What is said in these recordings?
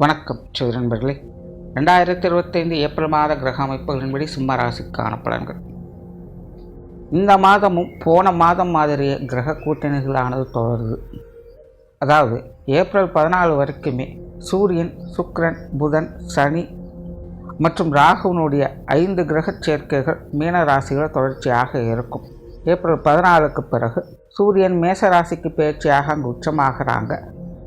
வணக்கம் சோதர நண்பர்களே. 2025 ஏப்ரல் மாத கிரக அமைப்புகளின்படி சிம்ம ராசிக்கான பலன்கள். இந்த மாதமும் போன மாதம் மாதிரியே கிரக கூட்டணிகளானது தொடருது. அதாவது ஏப்ரல் 14 வரைக்குமே சூரியன், சுக்கிரன், புதன், சனி மற்றும் ராகுனுடைய 5 கிரக சேர்க்கைகள் மீன ராசிகள் தொடர்ச்சியாக இருக்கும். ஏப்ரல் 14க்கு பிறகு சூரியன் மேச ராசிக்கு பயிற்சியாக அங்கு உச்சமாகறாங்க.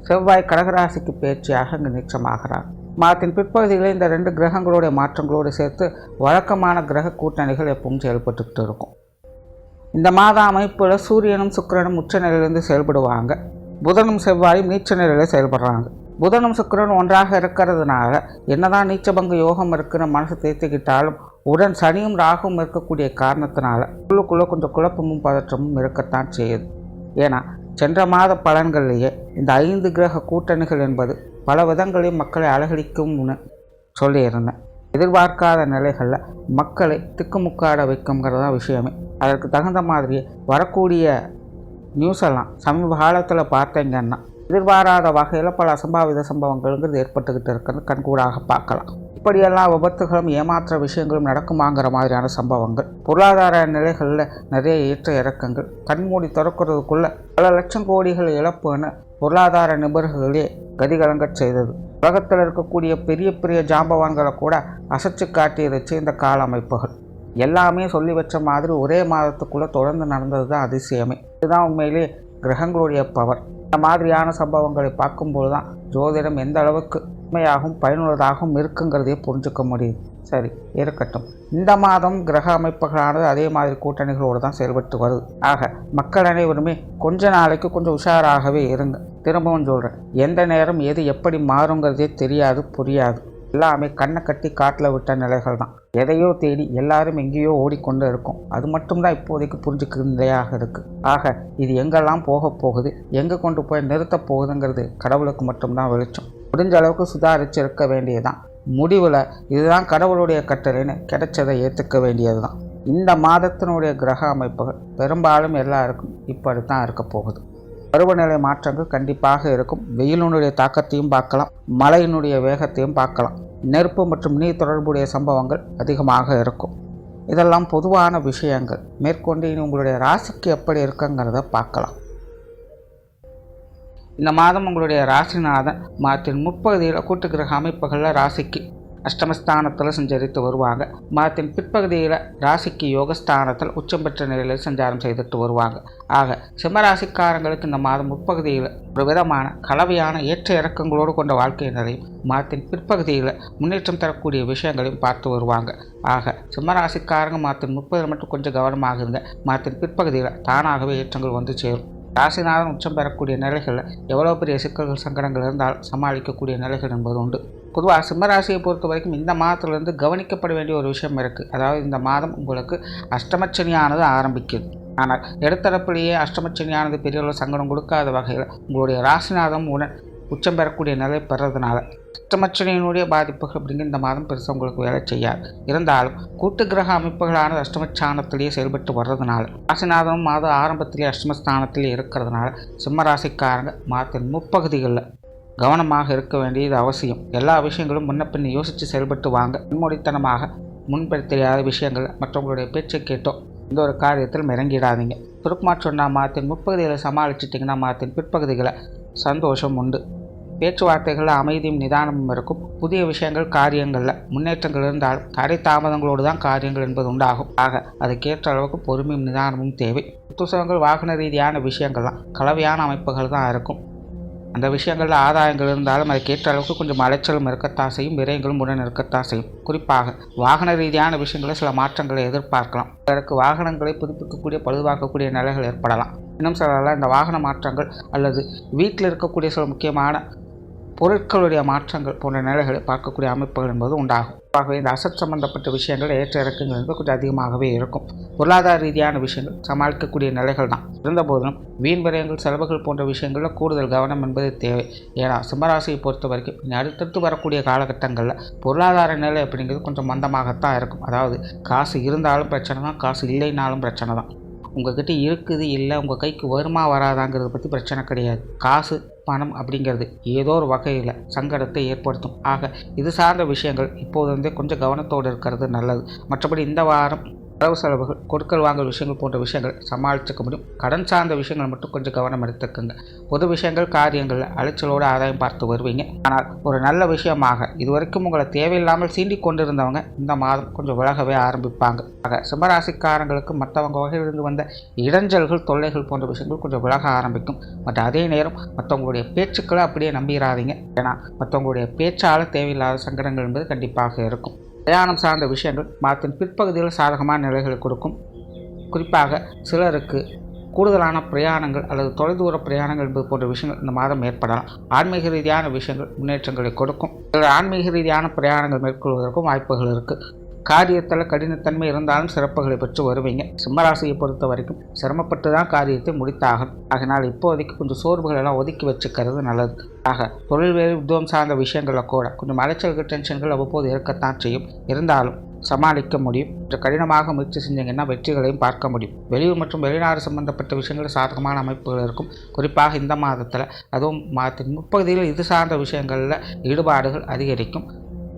செவ்வாய் கடகராசிக்கு பயிற்சியாக அங்கு நீச்சமாகிறார். மாதத்தின் பிற்பகுதிகளில் இந்த 2 கிரகங்களுடைய மாற்றங்களோடு சேர்த்து வழக்கமான கிரக கூட்டணிகள் எப்பவும் செயல்பட்டுக்கிட்டு இருக்கும். இந்த மாத அமைப்பில் சூரியனும் சுக்கிரனும் உச்ச நிலையிலிருந்து செயல்படுவாங்க. புதனும் செவ்வாயும் நீச்ச நிலையில் செயல்படுறாங்க. புதனும் சுக்கிரனும் ஒன்றாக இருக்கிறதுனால என்னதான் நீச்சபங்க யோகம் இருக்குன்னு மனசு தேர்த்திக்கிட்டாலும் உடன் சனியும் ராகுவும் இருக்கக்கூடிய காரணத்தினால உள்ளுக்குள்ளே கொஞ்சம் குழப்பமும் பதற்றமும் இருக்கத்தான் செய்யுது. ஏன்னா சென்ற மாத பலன்களிலேயே இந்த 5 கிரக கூட்டணிகள் என்பது பல விதங்களையும் மக்களை அலகழிக்கும்னு சொல்லியிருந்தேன். எதிர்பார்க்காத நிலைகளில் மக்களை திக்குமுக்காட வைக்குங்கிறதா விஷயமே. அதற்கு தகுந்த மாதிரியே வரக்கூடிய நியூஸ் எல்லாம் சமீப காலத்தில் பார்த்தீங்கன்னா எதிர்பாராத வகையில் பல அசம்பாவித சம்பவங்கள்ங்கிறது ஏற்பட்டுக்கிட்டு இருக்கிறது கண்கூடாக பார்க்கலாம். இப்படியெல்லாம் விபத்துகளும் ஏமாற்ற விஷயங்களும் நடக்குமாங்கிற மாதிரியான சம்பவங்கள், பொருளாதார நிலைகளில் நிறைய ஏற்ற இறக்கங்கள், கண்மூடி திறக்கிறதுக்குள்ள பல லட்சம் கோடிகள் இழப்புன்னு பொருளாதார நிபுணர்களே கதிகலங்க செய்தது. உலகத்தில் இருக்கக்கூடிய பெரிய பெரிய ஜாம்பவான்களை கூட அசைச்சு காட்டியிருச்சு இந்த கால அமைப்புகள். எல்லாமே சொல்லி வச்ச மாதிரி ஒரே மாதத்துக்குள்ளே தொடர்ந்து நடந்தது தான் அதிசயமே. இதுதான் உண்மையிலே கிரகங்களுடைய பவர். இந்த மாதிரியான சம்பவங்களை பார்க்கும்போது தான் ஜோதிடம் எந்த அளவுக்கு உண்மையாகவும் பயனுள்ளதாகவும் இருக்குங்கிறதையே புரிஞ்சுக்க முடியுது. சரி, இருக்கட்டும். இந்த மாதம் கிரக அமைப்புகளானது அதே மாதிரி கூட்டணிகளோடு தான் செயல்பட்டு வருது. ஆக மக்கள் அனைவருமே கொஞ்ச நாளைக்கு கொஞ்சம் உஷாராகவே இருங்க. திரும்பவும் சொல்கிறேன், எந்த நேரம் எது எப்படி மாறுங்கிறதே தெரியாது, புரியாது. எல்லாமே கண்ணை கட்டி காட்டில் விட்ட நிலைகள் தான். எதையோ தேடி எல்லாரும் எங்கேயோ ஓடிக்கொண்டு இருக்கும். அது மட்டும்தான் இப்போதைக்கு புரிஞ்சுக்கிற நிலையாக இருக்குது. ஆக இது எங்கெல்லாம் போக போகுது, எங்கே கொண்டு போய் நிறுத்த போகுதுங்கிறது கடவுளுக்கு மட்டும்தான் வெளிச்சம். முடிஞ்ச அளவுக்கு சுதாரித்து இருக்க வேண்டியதுதான். முடிவில் இதுதான் கடவுளுடைய கட்டளைன்னு கிடைச்சதை ஏற்றுக்க வேண்டியது தான். இந்த மாதத்தினுடைய கிரக அமைப்புகள் பெரும்பாலும் எல்லாருக்கும் இப்படி தான் இருக்க போகுது. பருவநிலை மாற்றங்கள் கண்டிப்பாக இருக்கும். வெயிலினுடைய தாக்கத்தையும் பார்க்கலாம், மழையினுடைய வேகத்தையும் பார்க்கலாம். நெருப்பு மற்றும் நீர் தொடர்புடைய சம்பவங்கள் அதிகமாக இருக்கும். இதெல்லாம் பொதுவான விஷயங்கள். மேற்கொண்டு இனி உங்களுடைய ராசிக்கு எப்படி இருக்குங்கிறத பார்க்கலாம். இந்த மாதம் உங்களுடைய ராசிநாதன் மாதத்தின் முற்பகுதியில் கூட்டு கிரக அமைப்புகளில் ராசிக்கு அஷ்டமஸ்தானத்தில் சஞ்சரித்து வருவாங்க. மாதத்தின் பிற்பகுதியில் ராசிக்கு யோகஸ்தானத்தில் உச்சம் பெற்ற நிலையில் சஞ்சாரம் செய்துட்டு வருவாங்க. ஆக சிம்மராசிக்காரங்களுக்கு இந்த மாதம் முற்பகுதியில் ஒரு விதமான கலவையான ஏற்ற இறக்கங்களோடு கொண்ட வாழ்க்கை நிலையும் மாதத்தின் பிற்பகுதியில் முன்னேற்றம் தரக்கூடிய விஷயங்களையும் பார்த்து வருவாங்க. ஆக சிம்மராசிக்காரங்க மாதத்தின் 30 மட்டும் கொஞ்சம் கவனமாக இருங்க. மாதத்தின் பிற்பகுதியில் தானாகவே ஏற்றங்கள் வந்து சேரும். ராசிநாதன் உச்சம் பெறக்கூடிய நிலைகளில் எவ்வளோ பெரிய சிக்கல்கள் சங்கடங்கள் இருந்தால் சமாளிக்கக்கூடிய நிலைகள் என்பது உண்டு. பொதுவாக சிம்மராசியை பொறுத்த வரைக்கும் இந்த மாதத்திலிருந்து கவனிக்கப்பட வேண்டிய ஒரு விஷயம் இருக்குது. அதாவது இந்த மாதம் உங்களுக்கு அஷ்டமச்சனியானது ஆரம்பிக்குது. ஆனால் இடத்தரப்பிலேயே அஷ்டமச்சனியானது பெரிய அளவு சங்கடம் கொடுக்காத வகையில் உங்களுடைய ராசிநாதம் உடன் உச்சம் பெறக்கூடிய நிலை பெறதுனால அஷ்டமச்சனியினுடைய பாதிப்புகள் அப்படிங்கிற இந்த மாதம் பெருசாக உங்களுக்கு வேலை செய்யாது. இருந்தாலும் கூட்டு கிரக அமைப்புகளான அஷ்டமஸ்தானத்திலேயே செயல்பட்டு வர்றதுனால ராசிநாதனும் மாத ஆரம்பத்திலேயே அஷ்டமஸ்தானத்திலே இருக்கிறதுனால சிம்மராசிக்காரங்க மாதத்தின் முற்பகுதிகளில் கவனமாக இருக்க வேண்டியது அவசியம். எல்லா விஷயங்களும் முன்ன பின் யோசித்து செயல்பட்டு வாங்க. முன்மொழித்தனமாக முன்பெறி தெரியாத விஷயங்கள் மற்றவங்களுடைய பேச்சை கேட்டோ இந்த ஒரு காரியத்தில் இறங்கிடாதீங்க. சுருக்கமாக சொன்னால் மாதத்தின் முற்பகுதிகளை சமாளிச்சிட்டிங்கன்னா மாதத்தின் பிற்பகுதிகளை சந்தோஷம் உண்டு. பேச்சுவார்த்தைகளில் அமைதியும் நிதானமும் இருக்கும். புதிய விஷயங்கள் காரியங்களில் முன்னேற்றங்கள் இருந்தாலும் தடை தாமதங்களோடு தான் காரியங்கள் என்பது உண்டாகும். ஆக அதுக்கேற்ற அளவுக்கு பொறுமையும் நிதானமும் தேவை. புத்தகங்கள் வாகன ரீதியான விஷயங்கள்லாம் கலவையான அமைப்புகள் தான் இருக்கும். அந்த விஷயங்களில் ஆதாயங்கள் இருந்தாலும் அதுக்கேற்ற அளவுக்கு கொஞ்சம் அலைச்சலும் இருக்கத்தான் செய்யும், விரயங்களும் உடன் இருக்கத்தான் செய்யும். குறிப்பாக வாகன ரீதியான விஷயங்களில் சில மாற்றங்களை எதிர்பார்க்கலாம். அதற்கு வாகனங்களை புதுப்பிக்கக்கூடிய பழுதுபார்க்கக்கூடிய நிலைகள் ஏற்படலாம். இன்னும் சில இந்த வாகன மாற்றங்கள் அல்லது வீட்டில் இருக்கக்கூடிய சில முக்கியமான பொருட்களுடைய மாற்றங்கள் போன்ற நிலைகளை பார்க்கக்கூடிய அமைப்புகள் என்பது உண்டாகும். ஆகவே இந்த அசட் சம்பந்தப்பட்ட விஷயங்கள் ஏற்ற இறக்கங்கள் என்பது கொஞ்சம் அதிகமாகவே இருக்கும். பொருளாதார ரீதியான விஷயங்கள் சமாளிக்கக்கூடிய நிலைகள் தான். இருந்தபோதிலும் வீண் விரயங்கள், செலவுகள் போன்ற விஷயங்களில் கூடுதல் கவனம் என்பது தேவை. ஏன்னா சிம்மராசியை பொறுத்த வரைக்கும் அடுத்தடுத்து வரக்கூடிய காலகட்டங்களில் பொருளாதார நிலை அப்படிங்கிறது கொஞ்சம் மந்தமாகத்தான் இருக்கும். அதாவது காசு இருந்தாலும் பிரச்சனை தான், காசு இல்லைனாலும் பிரச்சனை தான். உங்கள்கிட்ட இருக்குது இல்லை, உங்கள் கைக்கு வருமா வராதாங்கிறத பற்றி பிரச்சனை கிடையாது. காசு பணம் அப்படிங்கிறது ஏதோ ஒரு வகையில் சங்கடத்தை ஏற்படுத்தும். ஆக இது சார்ந்த விஷயங்கள் இப்போது கொஞ்சம் கவனத்தோடு இருக்கிறது நல்லது. மற்றபடி இந்த வாரம் வரவு செலவுகள், கொடுக்கல் வாங்கல் விஷயங்கள் போன்ற விஷயங்களை சமாளிச்சுக்க முடியும். கடன் சார்ந்த விஷயங்கள் மட்டும் கொஞ்சம் கவனம் எடுத்துக்கோங்க. பொது விஷயங்கள், காரியங்களில் அலைச்சலோடு ஆதாயம் பார்த்து வருவீங்க. ஆனால் ஒரு நல்ல விஷயமாக இதுவரைக்கும் உங்களை தேவையில்லாமல் சீண்டி கொண்டிருந்தவங்க இந்த மாதம் கொஞ்சம் விலகவே ஆரம்பிப்பாங்க. ஆக சிம்மராசிக்காரங்களுக்கு மற்றவங்க வகையிலிருந்து வந்த இடைஞ்சல்கள், தொல்லைகள் போன்ற விஷயங்கள் கொஞ்சம் விலக ஆரம்பிக்கும். மற்றும் அதே நேரம் மற்றவங்களுடைய பேச்சுக்களை அப்படியே நம்பிடாதீங்க. ஏன்னா மற்றவங்களுடைய பேச்சால் தேவையில்லாத சங்கடங்கள் என்பது கண்டிப்பாக இருக்கும். பிரயாணம் சார்ந்த விஷயங்கள் மாதத்தின் பிற்பகுதியில் சாதகமான நிலைகளை கொடுக்கும். குறிப்பாக சிலருக்கு கூடுதலான பிரயாணங்கள் அல்லது தொலைதூர பிரயாணங்கள் என்பது போன்ற விஷயங்கள் இந்த மாதம் ஏற்படலாம். ஆன்மீக ரீதியான விஷயங்கள் முன்னேற்றங்களை கொடுக்கும். சிலர் ஆன்மீக ரீதியான பிரயாணங்கள் மேற்கொள்வதற்கும் வாய்ப்புகள் இருக்குது. காரியத்தில் கடினத்தன்மை இருந்தாலும் சிறப்புகளை பெற்று வருவீங்க. சிம்மராசியை பொறுத்த வரைக்கும் சிரமப்பட்டு தான் காரியத்தை முடித்தாகும். அதனால் இப்போதைக்கு கொஞ்சம் சோர்வுகள் எல்லாம் ஒதுக்கி வச்சுக்கிறது நல்லது. ஆக தொழில் வேலை உத்தியோகம் சார்ந்த விஷயங்களில் கூட கொஞ்சம் அலைச்சல்கள், டென்ஷன்கள் அவ்வப்போது இருக்கத்தான் செய்யும். இருந்தாலும் சமாளிக்க முடியும். கொஞ்சம் கடினமாக முயற்சி செஞ்சீங்கன்னா வெற்றிகளையும் பார்க்க முடியும். வெளியூர் மற்றும் வெளிநாடு சம்பந்தப்பட்ட விஷயங்கள் சாதகமான அமைப்புகள் இருக்கும். குறிப்பாக இந்த மாதத்தில், அதுவும் மாதத்தின் முற்பகுதியில் இது சார்ந்த விஷயங்களில் ஈடுபாடுகள் அதிகரிக்கும்.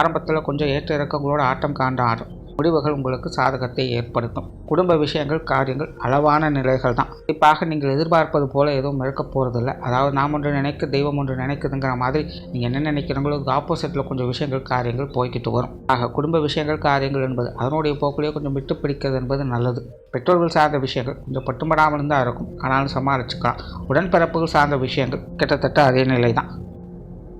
ஆரம்பத்தில் கொஞ்சம் ஏற்ற இறக்கங்களோட ஆட்டம் காண்ட ஆடும். முடிவுகள் உங்களுக்கு சாதகத்தை ஏற்படுத்தும். குடும்ப விஷயங்கள், காரியங்கள் அளவான நிலைகள் தான். குறிப்பாக நீங்கள் எதிர்பார்ப்பது போல எதுவும் இழக்கப் போகிறதில்ல. அதாவது நாம் ஒன்று நினைக்க தெய்வம் ஒன்று நினைக்குதுங்கிற மாதிரி நீங்கள் என்ன நினைக்கிறீங்களோ அது ஆப்போசிட்டில் கொஞ்சம் விஷயங்கள், காரியங்கள் போய்கிட்டு வரும். ஆக குடும்ப விஷயங்கள், காரியங்கள் என்பது அதனுடைய போக்கிலேயே கொஞ்சம் விட்டு பிடிக்கிறது என்பது நல்லது. பெற்றோர்கள் சார்ந்த விஷயங்கள் கொஞ்சம் பட்டுமடாமல் தான் இருக்கும், ஆனாலும் சமாளிச்சுக்கலாம். உடன்பிறப்புகள் சார்ந்த விஷயங்கள் கிட்டத்தட்ட அதே நிலை தான்.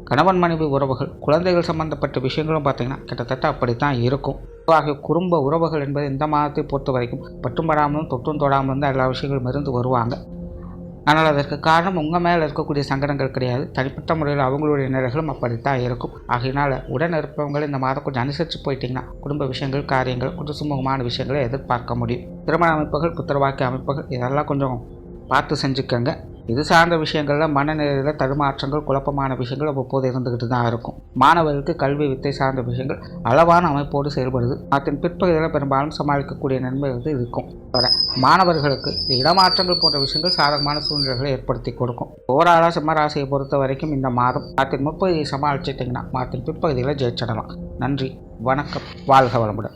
கணவன் மனைவி உறவுகள், குழந்தைகள் சம்பந்தப்பட்ட விஷயங்களும் பார்த்திங்கன்னா கிட்டத்தட்ட அப்படி தான் இருக்கும். பொதுவாக குடும்ப உறவுகள் என்பது இந்த மாதத்தை பொறுத்த வரைக்கும் பட்டும்படாமலும் தொற்றும் தொடாமலும் தான் எல்லா விஷயங்களும் இருந்து வருவாங்க. ஆனால் அதற்கு காரணம் உங்கள் மேலே இருக்கக்கூடிய சங்கடங்கள் கிடையாது. தனிப்பட்ட முறையில் அவங்களுடைய நிலைகளும் அப்படித்தான் இருக்கும். ஆகையினால் உடன் இருப்பவங்களை இந்த மாதம் கொஞ்சம் அனுசரித்து போயிட்டிங்கன்னா குடும்ப விஷயங்கள், காரியங்கள், கொஞ்சம் சுமூகமான விஷயங்களை எதிர்பார்க்க முடியும். திருமண அமைப்புகள், புத்திரவாக்கிய அமைப்புகள் இதெல்லாம் கொஞ்சம் பார்த்து செஞ்சுக்கங்க. இது சார்ந்த விஷயங்களில் மனநிலையில் தடுமாற்றங்கள், குழப்பமான விஷயங்கள் அவ்வப்போது இருந்துக்கிட்டு தான் இருக்கும். மாணவர்களுக்கு கல்வி, வித்தை சார்ந்த விஷயங்கள் அளவான அமைப்போடு செயல்படுது. அதன் பிற்பகுதியில் பெரும்பாலும் சமாளிக்கக்கூடிய நன்மை இருக்கும். மாணவர்களுக்கு இடமாற்றங்கள் போன்ற விஷயங்கள் சாதகமான சூழ்நிலைகளை ஏற்படுத்தி கொடுக்கும். ஓவராலாக சிம்மராசியை பொறுத்த வரைக்கும் இந்த மாதம் மாதத்தின் முற்பகுதியை சமாளிச்சிட்டிங்கன்னா மாதத்தின் பிற்பகுதியில் ஜெயிச்சிடலாம். நன்றி, வணக்கம், வாழ்க வளமுடன்.